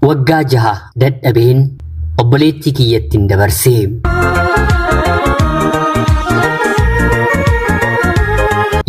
waggaa 6 dadhabeen obboleettii kiyyattiin dabarsee.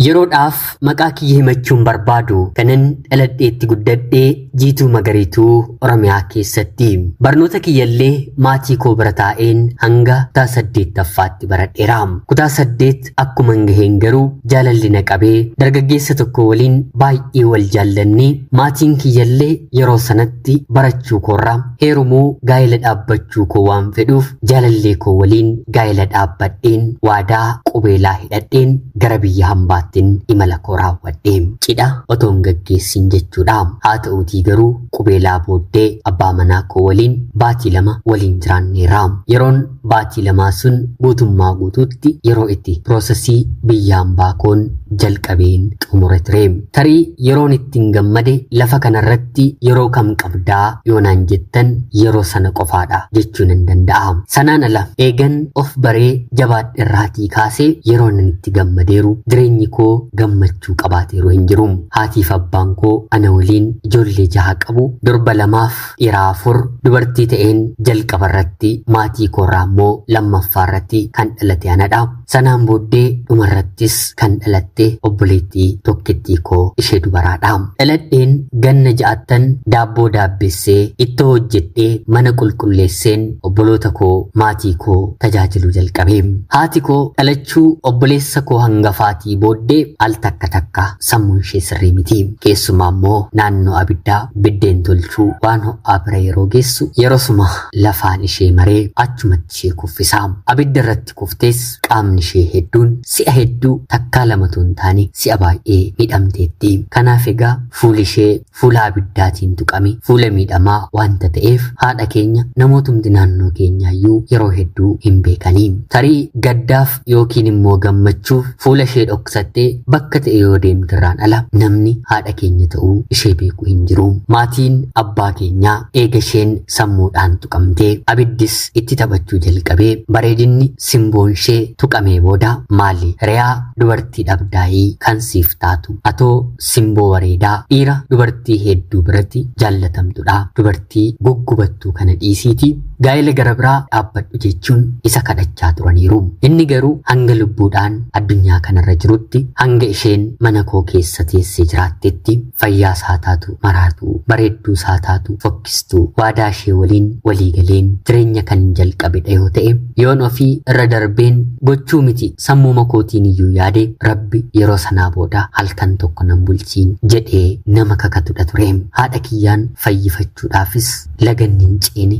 yeroodhaaf maqaa kiyya himachuun barbaadu kanan dhaladheetti guddadhee jiituu magariituu Oromiyaa keessatti barnoota kiyyallee maatii koo bira taa'een hanga kutaa 8ffaatti baradheera. kutaa 8 akkuma gaheen garuu jaalalli na qabee dargaggeessa tokko waliin baay'ee wal jaallannee maatiin kiyyallee yeroo sanatti barachuu koorraa heerumuu gaa'ela dhaabbachuu koo waan fedhuuf jaalallee koo waliin gaa'ela dhaabbadheen waadaa qubeelaa hidhadheen gara biyya hambaatti imala koo raawwadhee cidha otoon gaggeessin jechuudha. haa ta'uutii garuu qubeelaa booddee abbaa manaa koo waliin baatii 2 waliin jiraanneera. yeroon baatii 2 sun guutummaa guutuutti yeroo itti piroosesii biyya hambaa koon jalqabeen xumure ture. tarii yeroon ittiin gammade lafa kanarratti yeroo kam qabdaa yoonaan jettan yeroo sana qofaadha jechuun hin danda'a. sanaan ala eegan of baree jabaadherraatii kaasee yeroon itti gammadeeru jireenyi koo gammachuu qabaateeru hin jiru. haatiif abbaan koo ana waliin ijoollee 6 qabu durba 2 dhiira 4 dubartii ta'een jalqabarratti maatii koorraa immoo lammaffaarratti kan dhalate anadha. sanaan booddee dhumarrattis kan dhalatte obboleettii tokkittii koo ishee dubaraadha. dhaladheen ganna 6 daabboo daabbeessee ittoo hojjedhee mana qulqulleesseen obboloota koo maatii koo tajaajiluu jalqabe. haati koo dhalachuu obboleessa koo hangafaatii booddee al takka takka sammuun ishee sirrii miti. keessumaa immoo naannoo abiddaa biddeen tolchuu waan ho'aa bira yeroo geessu yerosuma lafaan ishee maree achumatti ishee kuffisa. abidda irratti kuftees qaamni ishee hedduun si'a hedduu takkaa 2 hin taane si'a baay'ee miidhamteetti. kanaaf egaa fuuli ishee fuula abiddaatiin tuqame fuula miidhamaa wanta ta'eef haadha keenya namootumti naannoo keenyaayyuu yeroo hedduu hin beekanii. tarii gaddaaf yookiin immoo gammachuuf fuula ishee dhoksattee bakka ta'e yoo deemtirraan ala namni haadha keenya ta'uu ishee beeku hin jiru. maatiin abbaa keenyaa eega isheen sammuudhaan tuqamtee abiddis itti taphachuu jalqabee bareedinni simboon ishee tuqamee booda maali riyaa dubartii dhabdaayii kan siif taatu atoo simboo bareedaa dhiira dubartii hedduu biratti jaallatamtudha. dubartii guggubattuu kana dhiisiiti gaa'ela gara biraa dhaabbadhu jechuun isa kadhachaa turaniiru. inni garuu hanga lubbuudhaan addunyaa kanarra jirutti hanga isheen mana koo keessa teessee jiraattetti fayyaa isaa taatu maraatu bareedduu isaa taatu fokkistuu waadaa ishee waliin waliigaleen jireenya kan jalqabedha yoo ta'e yoon ofii irra darbeen gochuu miti sammuma kootiin iyyuu yaade rabbi yeroo sanaa booda halkan tokko nan bulchiin jedhee nama kakatudha ture. haadha kiyyaan fayyifachuudhaafis laganni hin ceene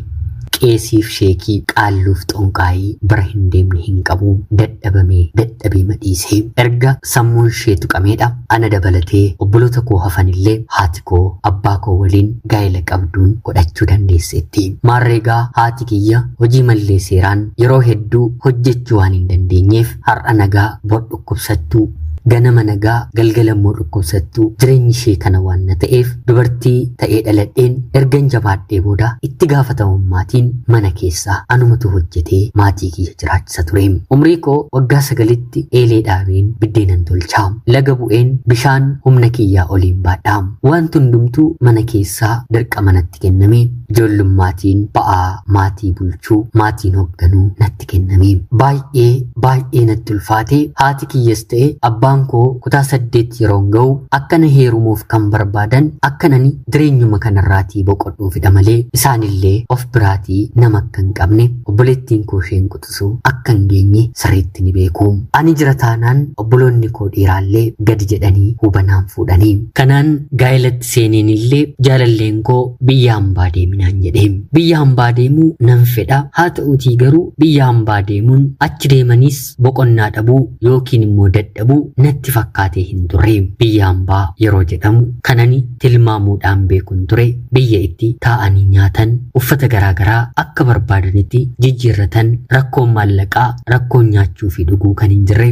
qeesiif sheekii qaalluuf xonqaayii bira hin deemne hin qabu. dadhabee madhiisee erga sammuun ishee tuqameedha ana dabalatee obboloota koo hafanillee haati koo abbaa koo waliin gaa'ela qabduun godhachuu dandeesseetti. maarreegaa haati kiyya hojii mallee seeraan yeroo hedduu hojjechuu waan hin dandeenyeef har'a nagaa bor dhukkubsattuu ganama nagaa galgalammoo dhukkubsattuu jireenyi ishee kana waan na ta'eef dubartii ta'ee dhaladheen ergan jabaadhee booda itti gaafatamummaatiin mana keessaa anumatu hojjetee maatii kiyya jiraachisa ture. umrii koo waggaa 9tti eelee dhaabeen biddeenan tolchaa laga bu'een bishaan humna kiyyaa oliin baadhaa wanti hundumtuu mana keessaa dirqama natti kenname. ijoollummaatiin ba'aa maatii bulchuu maatiin hoogganuu natti kenname. baay'ee natti ulfaatee haati kiyyas ta'e abbaan koo kutaa 8 yeroon ga'u akkana heerumuuf kan barbaadan akkanani jireenyuma kanarraatii boqodhuufidha malee isaanillee of biraatii nama akka hin qabne obboleettiin koo isheen quxisuu akka hin geenye sirriitti ni beeku. ani jira taanaan obboloonni koo dhiiraallee gadi jedhanii hubanaan fuudhanii kanaan gaa'elatti seeneenillee jaalalleen koo biyya hambaa deeminaan jedhee biyya hambaa deemuu nan fedha. haa ta'uutii garuu biyya hambaa deemuun achi deemaniis boqonnaa dhabuu yookiin immoo dadhabuu natti fakkaatee hin turre. biyya hambaa yeroo jedhamu kanani tilmaamuudhaan beekun ture biyya itti taa'anii nyaatan uffata garaagaraa akka barbaadanitti jijjiirratan rakkoon maallaqaa rakkoon nyaachuu fi dhuguu kan hin jirre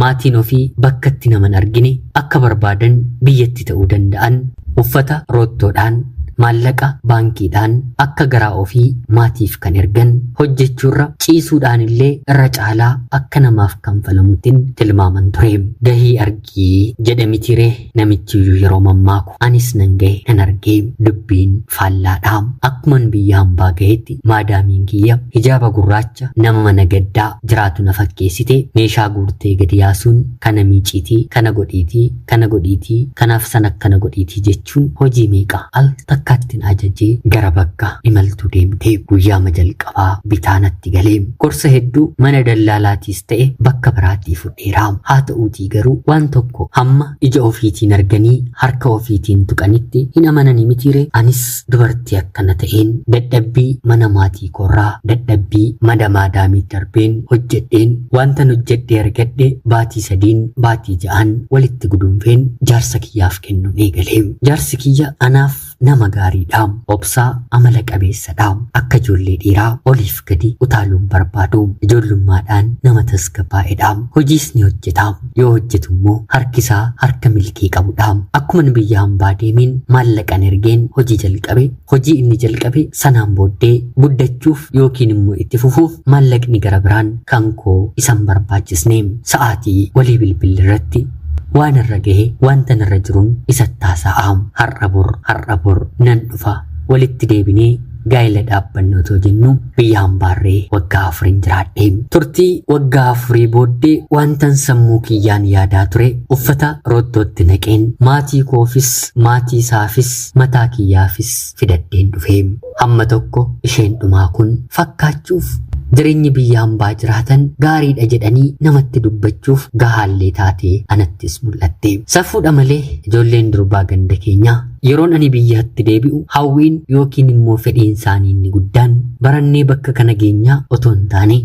maatiin ofii bakkatti naman argine akka barbaadan biyyatti ta'uu danda'an uffata roottoodhaan maallaqa baankiidhaan akka garaa ofii maatiif kan ergan hojjechuurra ciisuudhaan illee irra caalaa akka namaaf kanfalamuutiin tilmaaman ture. Gahii argii jedhe mitiree namichi yeroo mammaaku anis nan gahe nan argee dubbiin faallaadha. Akkuman biyya hambaa gahetti maadaamiin kiyya hijaaba gurraacha nama mana gaddaa jiraatu na fakkeessite meeshaa guurtee gadi yaasuun kana miiciitii kana godhiitii kanaaf san akkana godhiitii jechuun hojii meeqa al takkaattiin ajajee gara bakka imaltuu deemtee guyyaa jalqabaa bitaanatti galee gorsa hedduu mana dallaalaatiis ta'e bakka biraatti fudheera. Haa ta'uutii garuu waan tokko hamma ija ofiitiin arganii harka ofiitiin tuqanitti hin amananii mitiire. Anis dubartii akkana ta'een dadhabbii mana maatii korraa dadhabbii maadaamii darbeen hojjedheen wantan hojjedhee argadhe baatii 3 baatii 6 walitti gudunfeen jaarsa kiyyaaf kennuun eegalee. Jaarsi kiyya anaaf nama gaariidha, obsaa amala qabeessadha. Akka ijoollee dhiiraa oliif gadi utaaluun barbaadu, ijoollummaadhaan nama tasgabbaa'edha. Hojiis ni hojjeta, yoo hojjetu immoo harkisaa harka milkii qabudha. Akkuman biyya hambaa deemeen maallaqan ergeen hojii jalqabe. Hojii inni jalqabe sanaan booddee guddachuuf yookiin immoo itti fufuuf maallaqni gara biraan kan koo isan barbaachisne. Sa'aatii walii bilbilirratti waan irra gahe wanta irra jiruun isatti haasa'a. Har'a bor nan dhufa walitti deebinee gaa'ela dhaabbannoo too jennu biyya hambaarree waggaa 4 jiraadhe. Turtii waggaa 4 booddee wantan sammuu kiyyaan yaadaa ture uffata roottootti naqeen maatii koofis maatii isaafis mataa kiyyaafis fidadheen dhufe. Hamma tokko isheen dhumaa kun fakkaachuuf jireenyi biyya hambaa jiraatan gaariidha jedhanii namatti dubbachuuf gahaallee taatee anattis mul'atte. Safuudha malee ijoolleen durbaa ganda keenyaa yeroon ani biyyatti deebi'u hawwiin yookiin immoo fedhiin isaanii inni guddaan barannee bakka kana geenyaa otoo hin taane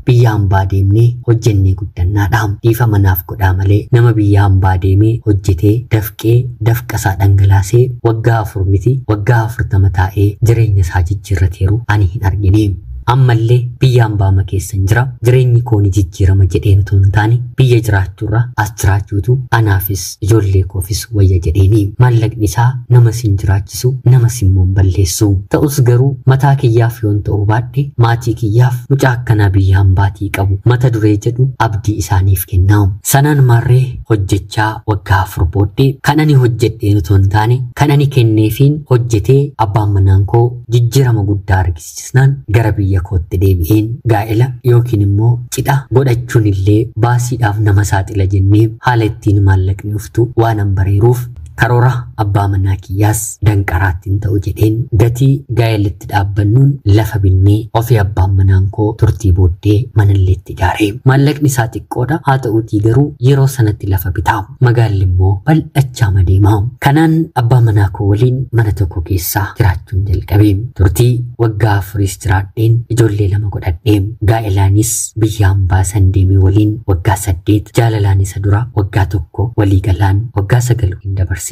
biyya hambaa deemnee hojjennee guddannaadha. Dhiifa manaaf godhaa malee nama biyya hambaa deemee hojjetee dafqee dafqasaa dhangalaasee waggaa 4 miti waggaa 40 taa'ee jireenya isaa jijjiirrateeru ani hin argine. Ammallee biyya hambaa keessan jira, jireenyi kooni jijjiirama jedheen otoo hin taane biyya jiraachuurra as jiraachuutu anaafis ijoollee koofis wayya jedheeni. Maallaqni isaa nama sin jiraachisu nama simmoon balleessu. Ta'us garuu mataa kiyyaaf yoon ta'uu baadhe maatii kiyyaaf mucaa akkanaa biyya hambaatii qabu mata duree jedhu abdii isaaniif kennaa. Sanaan maarree hojjechaa waggaa 4 booddee kan ani hojjedheen otoo hin taane kan ani kenneefiin hojjetee abbaan manaan koo jijjiirama guddaa argisiisnaan gara biyya kootti deebi'een gaa'ela yookiin immoo cidha godhachuun illee baasiidhaaf nama saaxila jennee haala ittiin maallaqni dhuftu waan bareeruuf karoora abbaa manaa kiyyaas danqaraattiin ta'u jedheen gatii gaa'elatti dhaabbannuun lafa binnee ofii abbaan manaan koo turtii booddee manallee itti ijaare. Maallaqni isaa xiqqoodha, haa ta'uutii garuu yeroo sanatti lafa bitaa magaalli immoo bal'achaa madeema. Kanaan abbaa manaa koo waliin mana tokko keessaa jiraachuun jalqabe. Turtii waggaa 4 jiraadheen ijoollee 2 godhadhee gaa'elaanis biyya hambaa san deemee waliin waggaa 8 jaalalaan isa dura waggaa 1 walii galaan waggaa 9 hin dabarse.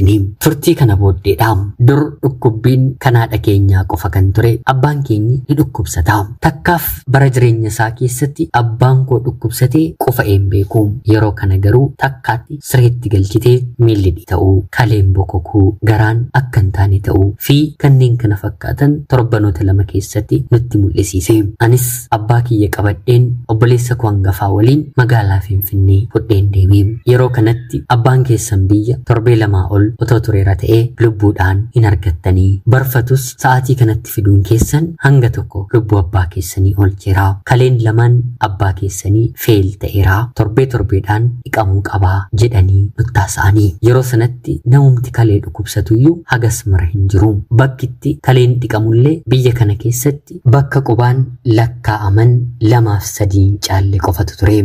Turtii kana booddeedha. Dur dhukkubbiin kanaadha keenyaa qofa kan ture abbaan keenyi ni dhukkubsata. Takkaaf bara jireenya isaa keessatti abbaan koo dhukkubsatee qofa een beeku. Yeroo kana garuu takkaatti sireetti galchitee miilli ta'uu, kaleen bokokuu, garaan akka hin taane ta'uu fi kanneen kana fakkaatan torbanoota 2 keessatti nutti mul'isiise. Anis abbaa kiyya qabadheen obboleessa koo hangafaa waliin magaalaa Finfinnee fudheen deeme. Yeroo kanatti abbaan keessan biyya torbee 2 ol otoo tureera ta'ee lubbuudhaan hin argattanii. Barfatus sa'aatii kanatti fiduun keessan hanga tokko lubbuu abbaa keessanii oolcheera. Kaleen lamaan abbaa keessanii feel ta'eera. Torbeedhaan dhiqamuu qabaa jedhanii nuttaasa'anii. Yeroo sanatti namumti kalee dhukkubsatuyyuu hagas mara hin jiru. Bakkitti kaleen dhiqamullee biyya kana keessatti bakka qubaan lakkaa'aman 2-3 caalle qofatu ture.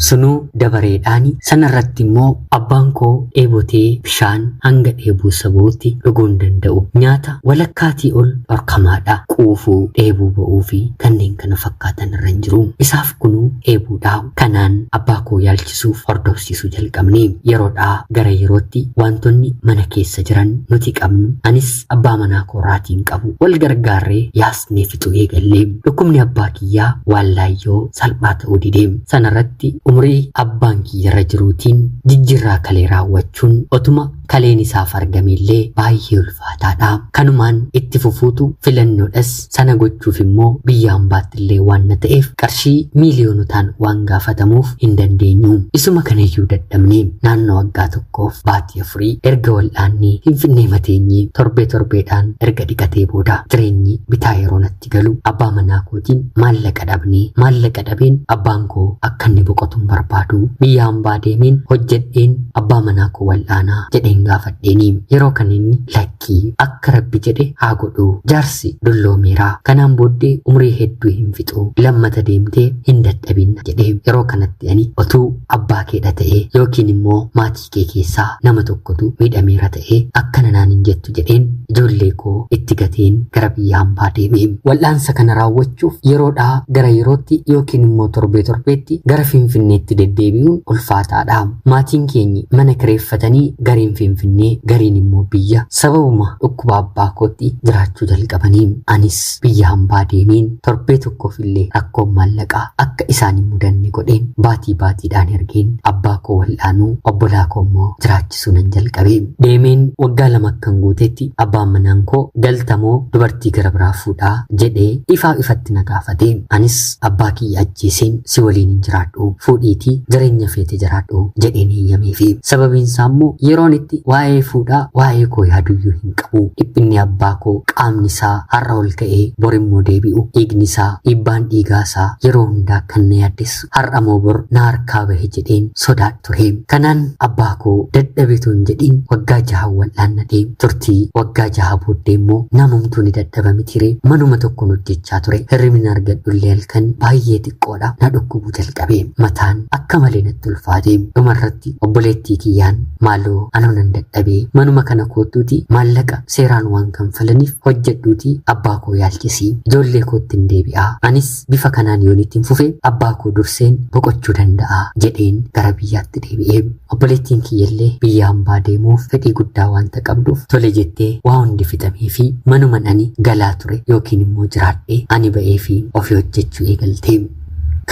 Sunuu dabareedhaani. Sanarratti immoo abbaan koo dheebotee bishaan hanga dheebuu sabooti dhuguu hin danda'u. Nyaata walakkaatii ol dhorkamaadha. Quufuu, dheebuu ba'uu fi kanneen kana fakkaatan irra hin jiru. Isaaf kunuu dheebuudha. Kanaan abbaa koo yaalchisuuf hordofsiisuu jalqabne. Yeroodhaa gara yerootti wantoonni mana keessa jiran nuti qabnu anis abbaa manaa kooraatiin qabu wal gargaarree yaasnee fixuu eegalle. Dhukkubni abbaa kiyyaa wallaayyoo salphaa ta'uu dide. Sanarratti umrii abbaan kiyya jiruutiin jijjiirraa kalee raawwachuun otuma kaleen isaaf argameellee baay'ee ulfaataadha. Kanumaan itti fufuutu filannoodhas sana gochuuf immoo biyya hambaattillee waan na ta'eef qarshii miiliyoonotaan waan gaafatamuuf hin dandeenyu. Isuma kanayyuu dadhabnee naannoo waggaa tokkoof baatii 4 erga wal'aannee Finfinnee mateenyee torbeedhaan erga dhiqatee booda jireenyi bitaa yeroo natti galu abbaa manaa kootiin maallaqa dhabeen abbaan koo akka inni boqotuun barbaadu biyya hambaa deemeen hojjedheen abbaa manaa koo wal'aanaa jedheen gaafadheeni. Yeroo kan inni lakkii akka rabbi jedhe haa godhu jaarsi dulloomeeraa kanaan booddee umrii hedduu hin fixu lammata deemtee hin dadhabin jedhe. Yeroo kanatti ani otuu abbaa keedha ta'ee yookiin immoo maatii kee keessaa nama tokkotu miidhameera ta'ee akkana naan hin jettu jedheen ijoollee koo itti gateen gara biyya hambaa deeme. Wal'aansa kana raawwachuuf yeroodhaa gara yerootti yookiin immoo torbeetti gara Finfinneetti deddeebi'uun ulfaataadha. Maatiin keenya mana kireeffatanii gariin Finfinnee gariin immoo biyya sababuma dhukkuba abbaa kootti jiraachuu jalqabanii anis biyya hambaa deemeen torbee tokkoof illee rakkoon maallaqaa akka isaan hin mudanne godheen baatiidhaan ergeen abbaa koo wal'aanuu obbolaa koo immoo jiraachisuu nan jalqabe. Deemeen waggaa 2 kan guutetti abbaan manaan koo galtamoo dubartii gara biraa fuudhaa jedhee ifatti na gaafate. Anis abbaa kiyya ajjeeseen si waliin hin jiraadhu fuudhiitii jireenya feete jiraadhu jedheen eeyyameefi. Sababiin isaa immoo yeroon itti waa'ee fuudhaa waa'ee koo yaaduyyuu hin qabu. Dhiphinni abbaa koo qaamni isaa har'a ol ka'ee bor immoo deebi'u dhiigni isaa dhiibbaan dhiigaa isaa yeroo hundaa kan na yaaddessu har'a moo bor na harkaa bahe jedheen sodaadha ture. Kanaan abbaa koo dadhabeetu hin jedhiin waggaa 6 wal'aannadhee turtii waggaa 6 booddee immoo namumtuu ni dadhaba mitire manuma tokkoon hojjechaa ture. Hirribni argadhullee halkan baay'ee xiqqoodha na dhukkubuu jalqabe. Mataan akka malee natti ulfaate. Dhumarratti obboleettii kiyyaan maaloo anoo nan dadhabee manuma kana kootuuti maallaqa seeraan waan kanfalaniif hojjedhuuti abbaa koo yaalchisi ijoollee kootti hin deebi'aa. Anis bifa kanaan yoon ittiin fufe abbaa koo durseen boqochuu danda'a jedheen gara biyyaatti deebi'ee. Obboleettiin kiyyallee biyya hambaa deemuuf fedhii guddaa waanta qabduuf tole jettee waa hundi fixamee fi manuman ani galaa ture yookiin immoo jiraadhee ani ba'ee fi ofii hojjechuu eegalte.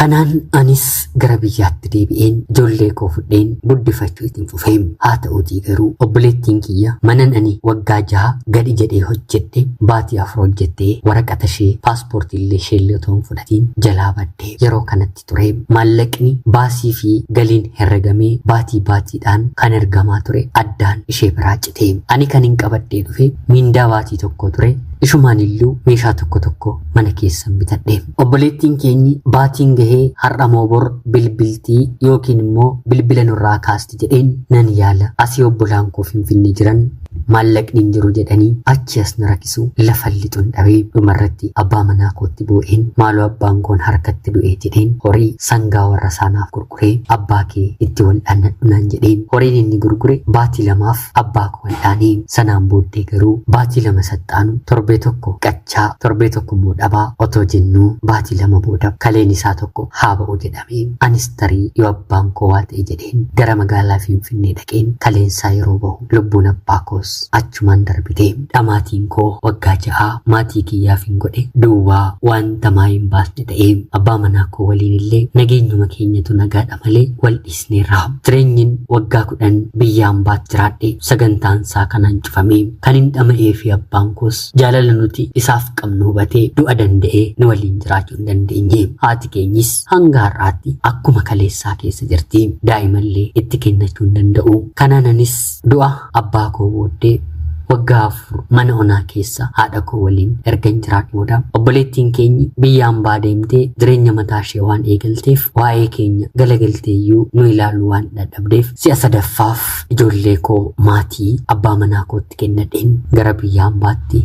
Kanaan anis gara biyyaatti deebi'een ijoollee koo fudheen guddifachuu ittiin fufee. Haa ta'uutii garuu obboleettiin kiyya manan ani waggaa 6 gadi jedhee hojjedhe baatii 4 hojjettee waraqata ishee paaspoortiillee isheellee otoo hin fudhatiin jalaa badde. Yeroo kanatti ture maallaqni baasii fi galiin herregamee baatiidhaan kan ergamaa ture addaan ishee biraa cite. Ani kan hin qabadhee dhufe miindaa baatii tokko ture. Ishumaan illuu meeshaa tokko mana keessan bitadhe. Obboleettiin keenyi baatiin gahee har'a moo bor bilbiltii yookiin immoo bilbila nurraa kaasti jedheen nan yaala. Asii obbolaan koo Finfinnee jiran maallaqni hin jiru jedhanii achi as na rakkisu lafa lixuun dhabee dhumarratti abbaa manaa kootti boo'een maaloo abbaan koon harkatti du'ee jedheen horii sangaa warra saanaaf gurguree abbaa kee itti wal'aannadhu naan jedheen horiin inni gurgure baatii 2f abbaa koo wal'aanee. Sanaan booddee garuu baatii 2 saxxaanu torbee tokko qachaa torbee tokko immoo dhabaa otoo jennuu baatii 2 booda kaleen isaa tokko haa ba'u jedhamee anis tarii yoo abbaan koo waa ta'e jedheen gara magaalaa Finfinnee dhaqeen kaleensaa yeroo bahu lubbuun abbaa koos achumaan darbite. Dhamaatiin koo waggaa 6 maatii kiyyaaf hin godhe duwwaa wanta maa hin baasne ta'e. Abbaa manaa koo waliin illee nageenyuma keenyatu nagaadha malee wal dhiisneerra. Jireenyin waggaa 10 biyya hambaatti jiraadhe sagantaan isaa kanaan cufame. Kan hin dhama'ee fi abbaan koos jaalala nuti isaaf qabnu hubatee du'a danda'ee nu waliin jiraachuu hin dandeenye. Haati keenyis hanga har'aatti akkuma kaleessaa keessa jirti. Daa'imallee itti kennachuu hin danda'u. Kanaanis du'a abbaa koo booddee waggaa 4 mana onaa keessa haadha koo waliin ergan jiraadhuudha. Obboleettiin keenyi biyya hambaa deemtee jireenya mataa ishee waan eegalteef waa'ee keenya galagalteeyyuu nu ilaaluu waan dadhabdeef si'a 3ffaaf ijoollee koo maatii abbaa manaa kootti kennadheen gara biyya hambaatti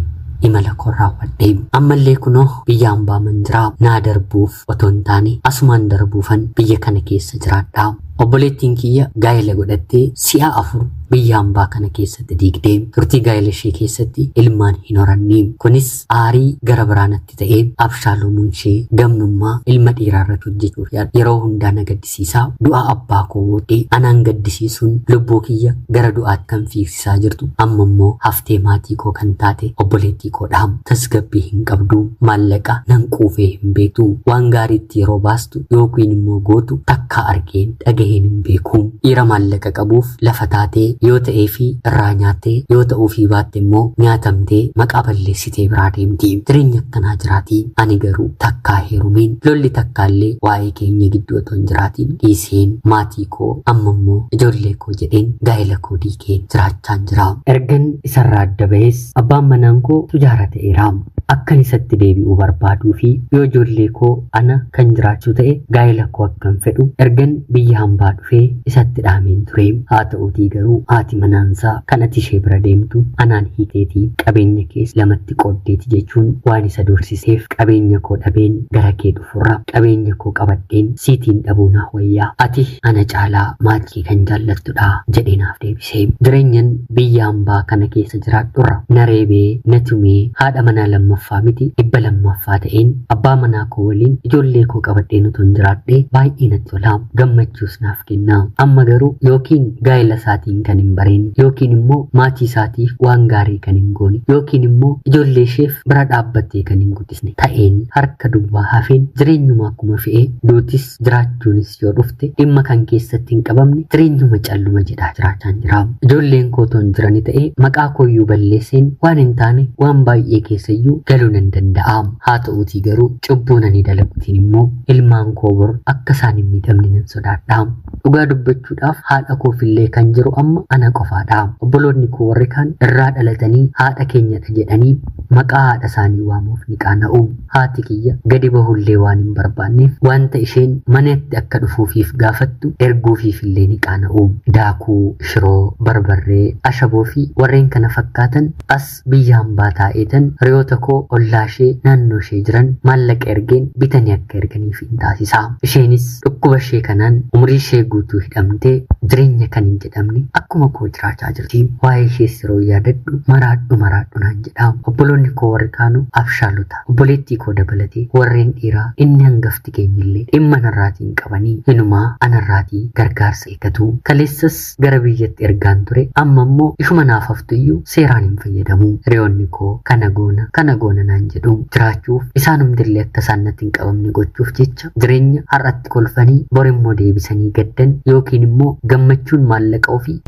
imala koo raawwadhe. Ammallee kunoo biyya hambaa manjiraa naa darbuuf otoo hin taane asumaan darbuufan biyya kana keessa jiraadha. Obboleettiin kiyya gaa'ela godhattee si'a 4 biyya hambaa kana keessatti diigdee turtii gaa'ela ishee keessatti ilmaan hin horanne. Kunis aarii gara biraanatti ta'ee Abshaaloomuun ishee gamnummaa ilma dhiiraa irratti hojjechuuf yeroo hundaa na gaddisiisaa. Du'a abbaa koo boodee anaan gaddisiisuun lubbuu kiyya gara du'aatti kan fiigsisaa jirtu. Amma immoo haftee maatii koo kan taate obboleettii koodha. Tasgabbii hin qabdu, maallaqa nan quufee hin beektu, waan gaariitti yeroo baastu yookiin immoo gootu takka argeen dhagaheen hin beeku. Dhiira maallaqa qabuuf lafa taatee yoo ta'ee fi irraa nyaattee yoo ta'uu fi baatte immoo nyaatamtee maqaa balleessitee biraa deemti. Jireenya akkanaa jiraatii ani garuu takkaa heerumiin lolli takkaallee waa'ee keenya gidduu otoo hin jiraatiin dhiiseen maatii koo amma immoo ijoollee koo jedheen gaa'ela koo diigeen jiraachaan jira. Ergan isarraa adda bahees abbaan manaan koo tujaara ta'eera. Akkan isatti deebi'uu barbaaduu fi yoo ijoollee koo ana kan jiraachuu ta'e gaa'ela koo akkan fedhu ergan biyya hambaa dhufee isatti dhaameen ture. Haa ta'uutii garuu haati manaansaa kan ati ishee bira deemtu anaan hiikeetii qabeenya kees lamatti qooddeeti jechuun waan isa dorsiseef qabeenya koo dhabeen gara kee dhufurra qabeenya koo qabadheen siitiin dhabuu naaf wayyaa ati ana caalaa maatii kan jaallattudha jedhee naaf deebise. Jireenyan biyya hambaa kana keessa jiraadhurra na reebee na tumee haadha manaa lammaffaa miti dhibba lammaffaa ta'een abbaa manaa koo waliin ijoollee koo qabadheen utuu hin jiraadhee baay'ee natti tola. Gammachuus naaf kenna. Amma garuu yookiin gaa'ela isaatiin kan hin bareen yookiin immoo maatii isaatiif waan gaarii kan hin goone yookiin immoo ijoollee isheef bira dhaabbattee kan hin guddisne ta'een harka duwwaa hafeen jireenyuma akkuma fe'ee duutis jiraachuunis yoo dhufte dhimma kan keessatti hin qabamne jireenyuma calluma jedhaa jiraachaan jira. Ijoolleen koo toon jirani ta'ee maqaa kooyyuu balleesseen waan hin taane waan baay'ee keessayyuu galuu nan danda'a. Haa ta'uutii garuu cubbuu nani dalaguutiin immoo ilmaan koo bor akka isaan hin miidhamne nan sodaadha. Dhugaa dubbachuudhaaf haadha koofillee kan jiru amma ana qofaadha. Obboloonni koo warri kaan irraa dhalatanii haadha keenyadha jedhanii maqaa haadha isaanii waamuuf ni qaana'u. Haati kiyya gadi bahullee waan hin barbaanneef wanta isheen manatti akka dhufuufiif gaafattu erguufiif illee ni qaana'u. Daakuu, shiroo, barbarree, ashaboo fi warreen kana fakkaatan as biyya hambaa taa'eetan hiriyoota koo ollaashee naannoo ishee jiran maallaqa ergeen bitanii akka erganiif hin taasisa. Isheenis dhukkuba ishee kanaan umrii ishee guutuu hidhamtee jireenya kan hin jedhamne akkuma koo jiraachaa jirti. Waa'ee ishees yeroo yaadadhu maraadhu naan jedha. Obboloonni koo warri kaanu Abshaalota obboleettii koo dabalatee warreen dhiiraa inni hangafti keenyillee dhimma narraatiin qabanii hinumaa anarraatii gargaarsa eeggatu. Kaleessas gara biyyatti ergaan ture amma immoo ishuma naaf haftuyyuu seeraan hin fayyadamu. Hiriyoonni koo kana goona naan jedhu jiraachuuf isaanumtillee akka isaan natti hin qabamne gochuuf jecha jireenya har'atti kolfanii bor immoo deebisanii gaddan yookiin immoo gammachuun maallaqa ofii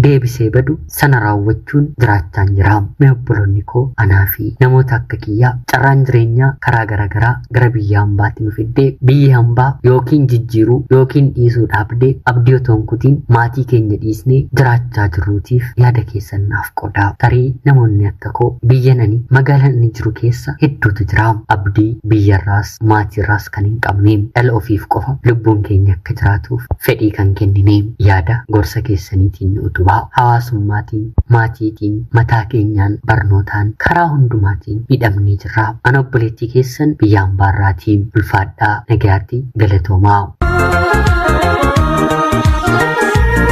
deebisee badu sana raawwachuun jiraachaan jira. Mee obboloonni koo anaa fi namoota akka kiyyaa carraan jireenyaa karaa garaagaraa gara biyya hambaatti nu fiddee biyya hambaa yookiin jijjiiruu yookiin dhiisuu dhaabdee abdii otoo hin kutiin maatii keenya dhiisnee jiraachaa jirruutiif yaada keessan naaf qooda. Tarii namoonni akka koo biyya nani magaalaa inni jiru keessa hedduutu jira. Abdii biyyarraas maatiirraas kan hin qabne dhala ofiif qofa lubbuun keenya akka jiraatuuf fedhii kan kennine yaada gorsa keessaniitiin nu utubaa. Hawaasummaatiin, maatiitiin, mataa keenyaan, barnootaan karaa hundumaatiin miidhamnee jirra. Ana obboleettii keessan biyya hambaarraatiin ulfaadhaa nagayaatti galatoomaa.